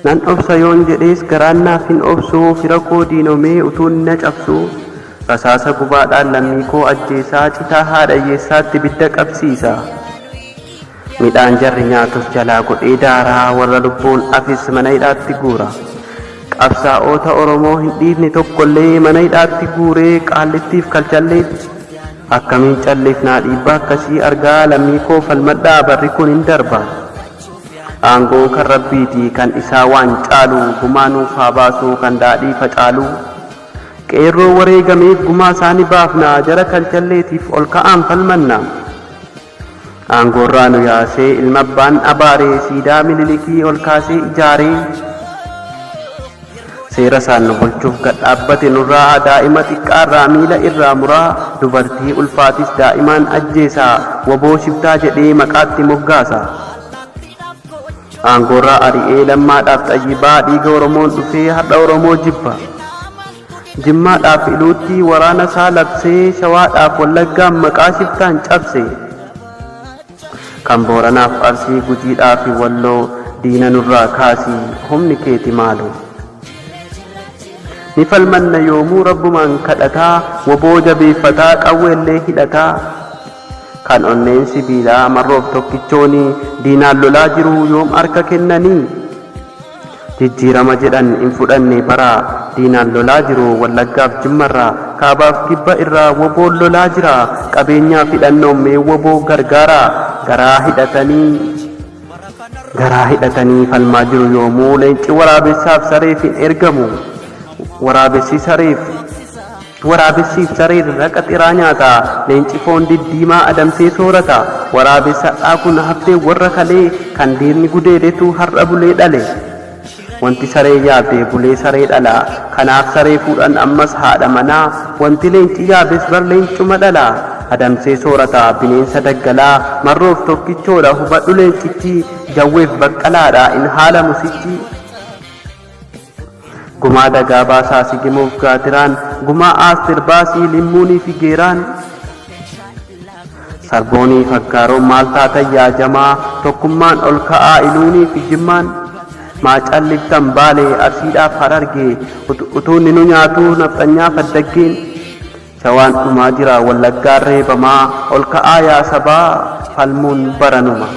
nan obsa yoon jedhees garaan naaf hin obsu fira koo diinomee utuun na cabsu rasaasa gubaadhaan lammii koo ajjeesaa citaa haadha hiyyeessaatti bidda qabsiisa midhaan jarri nyaatus jalaa godhee daaraa warra lubbuun afis mana hidhaatti guura qabsaa'ota Oromoo hin dhiifne tokkollee mana hidhaatti guuree qaallittiif kalchalleetti akkamiin calleefnaa dhiibbaa akkasii argaa lammii koo falmadhaa barri kun hin darba aangoon kan rabbiiti kan isaa waan caalu gumaa nuuf haa baasuu kan daadhii facaalu qeerroo wareegameef gumaa isaanii baafnaa jara kalchalleetiif ol ka'aan falmanna aangoorraa nu yaasee ilma abbaan abaaree siidaa Minilikii ol kaasee ijaaree seera isaan nu bulchuuf gad dhaabbate nurraa daa'ima xiqqaarraa miila irraa muraa dubartii ulfaatis daa'imaan ajjeesaa waboo shiftaa jedhee maqaatti moggaasa aangoorraa ari'ee lammaadhaaf xayyibaa dhiiga Oromoon dhufee har'a Oromoo jibba jimmaadhaaf iluutti waraana isaa labsee shawaadhaaf wallaggaan maqaa shiftaan cabse kan booranaaf arsii gujiidhaaf walloo diina nurraa kaasii humni keeti maalu ni falmanna yoomuu rabbumaan kadhataa waboo jabeeffataa qawweellee hidhataa kan onneen sibiilaa marroof tokkichoonii diinaan lolaa jiru yoom harka kennanii jijjiirama jedhan hin fudhanne baraa diinaan lolaa jiru wallaggaaf jimmarraa kaabaaf kibba irraa waboon lolaa jira qabeenyaaf hidhannoon mee waboo gargaaraa garaa hidhatanii falmaa jiru yoomuu leenci waraabessaaf sareef hin ergamu waraabessiif sareen raqa xiraa nyaata leenci foon diddiimaa adamsee soorata waraabessadhaa kun haftee warra kalee kan diinni gudeedetu har'a bulee dhale wanti saree yaabde bulee saree dhala kanaaf saree fuudhan ammas haadha manaa wanti leenci yaabes bar leencuma dhala adamsee soorata bineensa daggalaa marroof tokkichoodha hubadhu leencichi jawweef baqqalaadha in haala musichi gumaa dagaa baasaa sigimuuf gaatiraan gumaa aastir baasii limmuunii fi geeraan sarboonii faggaaroon maal taatan yaajamaa tokkummaan ol ka'aa iluunii fi jimmaan maa calliftan baalee arsiidhaaf harargee utuunni nu nyaatuu nafxanyaa faddaggeen shawaan dhumaa jira wallaggaan reebamaa ol ka'aa yaa sabaa falmuun baranuma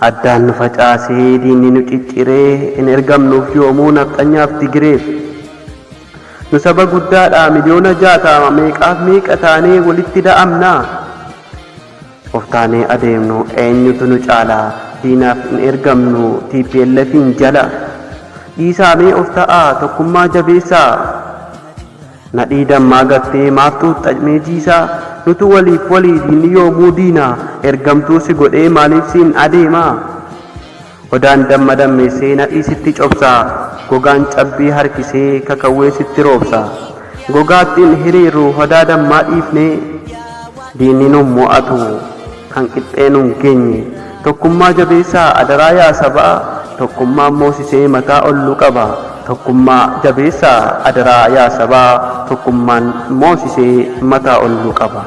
addaan nu facaasee diinni nu cicciree hin ergamnuuf yoomuu nafxanyaaf Tigireef nu saba guddaadha miliyoona 60 meeqaaf meeqa taanee walitti da'amnaa of taanee adeemnu eenyutu nu caalaa diinaaf hin ergamnu TPLFin jala dhiisaamee of ta'aa tokkummaa jabeessaa nadhii dammaa gattee maaftuu xaxmee jiisaa nutu waliif walii diinni yoomuu diina ergamtuu si godhee maaliif siin adeemaa hodaan damma dammeessee nadhii sitti cobsaa gogaan cabbii harkisee kakawwee sitti roobsaa gogaattiin hiriiru hodaa dammaa dhiifnee diinni nun mo'atu kan qixxee nun geenye tokkummaa jabeessaa adaraa yaa sabaa tokkummaan moosisee mataa ollu qaba tokkummaa jabeessaa adaraa yaa sabaa tokkummaan moosisee mataa ollu qaba.